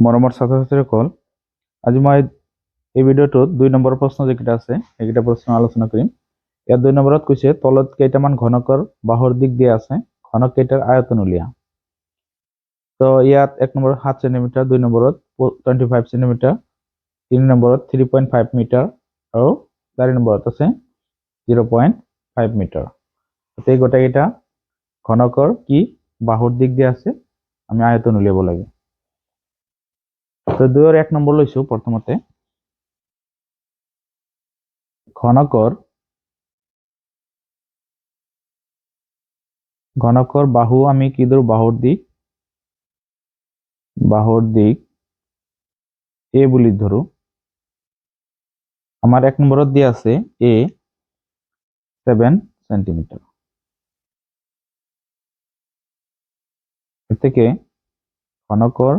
মৰমৰ ছাত্ৰ ছাত্ৰীসকল, আজি মই এই ভিডিঅ'টোত 2 নম্বৰ প্ৰশ্ন যেটা আছে এইকেইটা প্ৰশ্ন আলোচনা কৰিম। ইয়াত 2 নম্বৰত কৈছে তলত কেইটামান ঘনকৰ বাহুৰ দিক দিয়া আছে, ঘনক কেইটাৰ আয়তন উলিয়া। তো ইয়াত 1 নম্বৰত 7 সেন্টিমিটাৰ, 2 নম্বৰত 25 সেন্টিমিটাৰ, 3 নম্বৰত 3.5 মিটাৰ আৰু 4 নম্বৰত আছে 0.5 মিটাৰ। এই গোটেইকেইটা ঘনকৰ কি বাহুৰ দিক দিয়া আছে, আমি আয়তন উলিয়াব লাগে। তো 2 1 নম্বৰ লৈছো। প্ৰথমতে ঘনকৰ বাহু আমি কি ধৰো, বাহুৰ দিক এ বুলি ধৰো। আমাৰ 1 নম্বৰত দিয়া আছে এ 7 সেন্টিমিটার। এর থেকে ঘনকর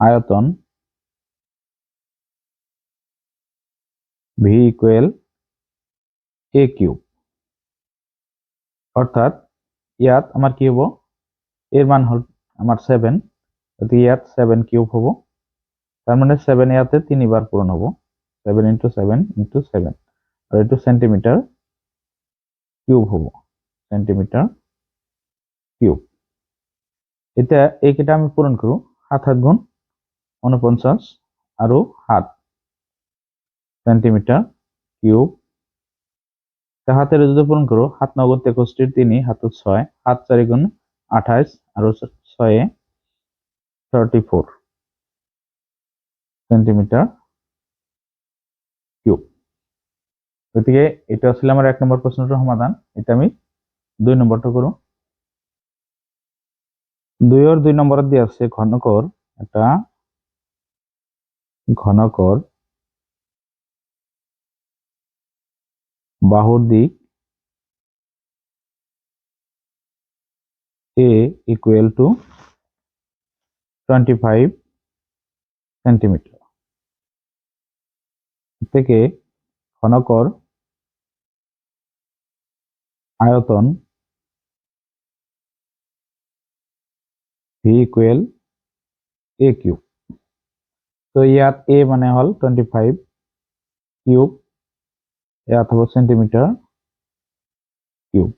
আয়তন ভি ইকুয়াল এ কিউব। অর্থাৎ ইয়াত আমার কি হবো, এর মান হল আমার 7, গতিকে ইয়াত 7 কিউব হবো। তার মানে 7 ইয়াতে 3 বার পূরণ হবো, 7 × 7 × 7, আর এটু সেন্টিমিটার কিউব হবো, সেন্টিমিটার কিউব। এটা এইকেইটা আমি পূরণ করো, 7 7 গুণ 49 আর 7 সেন্টিমিটার কিউব। হাতের যদি পূরণ করো, 7 9 গুণ 63, 3 7 6, 7 4 গুণ 28 আর 6 34 সেন্টিমিটার কিউব। গতিকে এটা আসলে আমার 1 নম্বর প্রশ্নটার সমাধান। এটা আমি 2 নম্বরটা করো। 2 এর 2 নম্বরে দিয়ে আছে ঘনকর বাহুর দিক এ ইকুয়াল টু 25 সেন্টিমিটার। থেকে ঘনকর আয়তন ভি ইকুয়াল এ কিউব। তো ইয়াত এ মানে হল 25 কিউব, ইয়াত হব সেন্টিমিটার কিউব।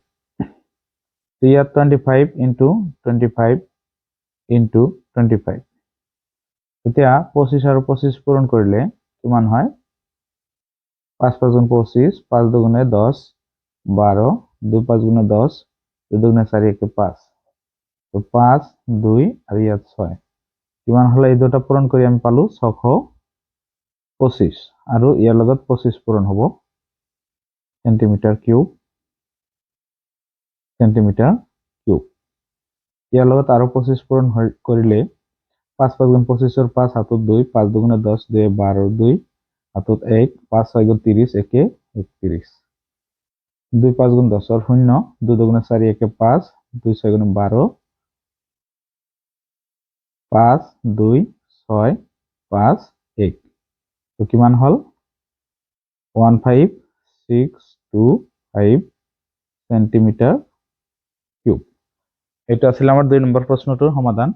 তো ইয়াত 25 × 25 × 25, এতিয়া 25 আৰু 25 পূৰণ কৰিলে কিমান হয়, 5 5 গুণ 25, 5 2 গুণে 10, 12, 2 5 গুণে 10, 2 2 গুণে 4 1 5, তো 5 2 আর ইয়াত 6, কিমান হলে এই দুটা পূরণ কৰি আমি পালো 625, আৰু ইয়াৰ লগত 25 পূৰণ হব, সেন্টিমিটাৰ কিউব ইয়াৰ লগত আৰু 25 পূৰণ কৰিলে 5 5 গুণ 25 ৰ 5 হাতত 2, 5 2 গুণে 10, 2 12, 2 হাতত 1, 5 6 গুণ 30, 1 31, 2 5 গুণ 10 ৰ 0, 2 2 গুণে 4 1 5, 2 6 গুণে 12, 5 2 6 5 1, তো কিমান হল 15625 সেন্টিমিটার কিউব। এটা ছিল আমার 2 নম্বর প্রশ্নটার সমাধান।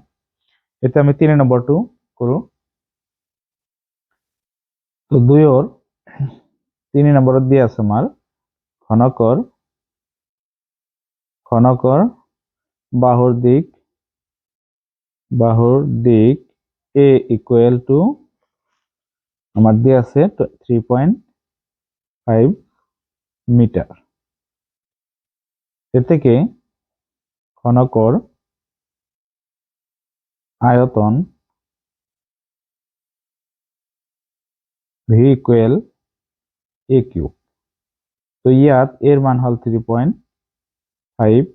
এটা আমি 3 নম্বরটো করো। তো 2 এর 3 নম্বরত দিয়ে আছে আমার ঘনকর বাহুর দিক এ ইকুয়াল টু আমার দিয়ে আছে 3.5 মিটার। এর থেকে ঘনকর আয়তন ভি ইকুয়াল এ কিউব। তো ইয়াত এর মান হল 3.5,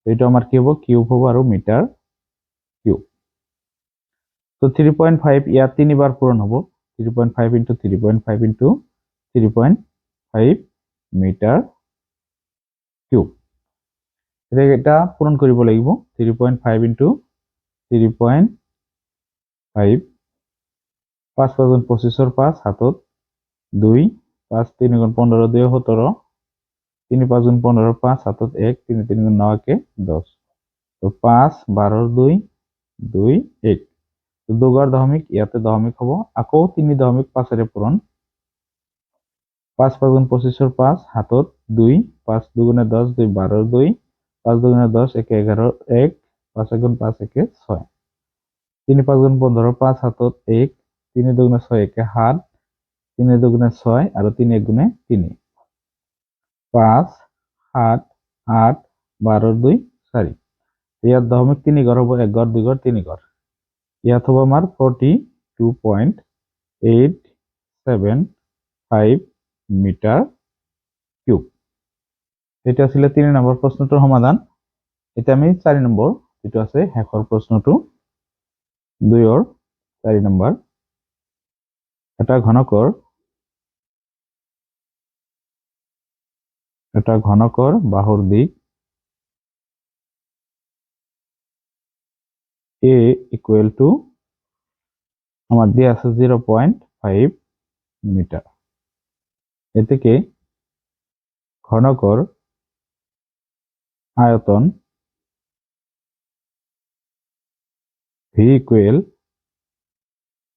এটা আমার কি হবো, কিউব হবো আর মিটার কিউব। তো 3.5 ইয়াত 3 বার পূরণ হবো, 3.5 × 3.5 × 3.5 মিটার কিউব। এটা পূরণ কৰিব লাগিব, 3.5 × 3.5, 5 5 গুণ 25 ৰ 5 হাতত 2, 5 3 গুণ 15, 2 17, 3 5 গুণ 15 5 হাতত 1 3 3 গুণ 9 কে 10 তো 5 12 2 2 1 তো 2 ঘর দশমিক ইয়াতে দশমিক হব আকৌ 3 দশমিক 5 এর পূরণ 5 5 গুণ 25 5 হাতত 2 5 2 10 2 12 2 5 2 10 1 11 1 5 গুণ 5 1 6 3 5 গুণ 15 5 হাতত 1 3 2 6 1 7 3 2 6 আর 3 1 গুণে 3 5 7 8 12 2 4 ইয়াত দশমিক 3 ঘর হবো 1 ঘর 2 ঘর 3 ঘর ইয়াত হবো আমার 42.875 মিটার কিউব এটা ছিল 3 নম্বর প্ৰশ্নটোৰ সমাধান এটা আমি 4 নম্বৰ যেটো আছে শেষৰ প্ৰশ্নটো 2 4 নম্বৰ এটা ঘনকৰ বাহুৰ দিক a ইকুয়াল টু আমার দিয়ে আছে 0.5 মিটার এ থেকে ঘনকর আয়তন v ইকুয়াল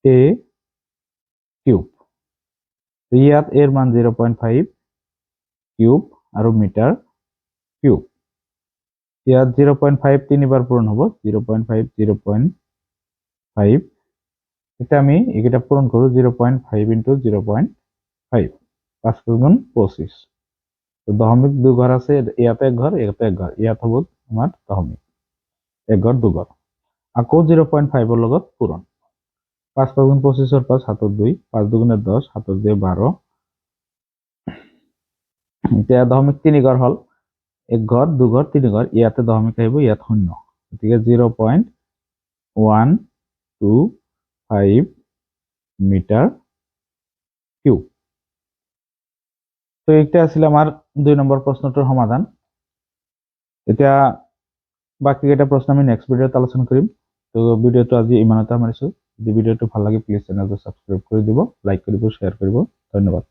a কিউব ইয়াত এর মান 0.5 কিউব আর মিটার কিউব ইয়াত 0.5 তিনবার পূরণ হবো 0.5 0.5 এটা আমি এটা পূরণ করব 0.5 ইনটু 0.5 5 গুণ 25 তো দশমিক 2 ঘর আছে ইয়াতে 1 ঘর ইয়াতে 1 ঘর ইয়াত হবো আমার দশমিক 1 ঘর 2 ঘর আকৌ 0.5 এর লগত পূরণ 5 5 গুণ 25 এর 5 হাতত 2 5 2 গুণে 10 হাতত 2 12 এটা দশমিক 3 ঘর হল 1 ঘর 2 ঘর 3 ঘর ইয়াতে দশমিক আইব ইয়াত শূন্য গতিকে 0.125 মিটার কিউব তো এটা আছিল আমার 2 নম্বর প্ৰশ্নটোৰ সমাধান এতিয়া বাকি এটা প্ৰশ্ন আমি নেক্সট ভিডিওত আলোচনা কৰিম তো ভিডিওটো আজি ইমানতে সামৰিছো যদি ভিডিওটো ভাল লাগে প্লিজ চেনেলটো সাবস্ক্ৰাইব কৰি দিব লাইক কৰিব শেয়াৰ কৰিব ধন্যবাদ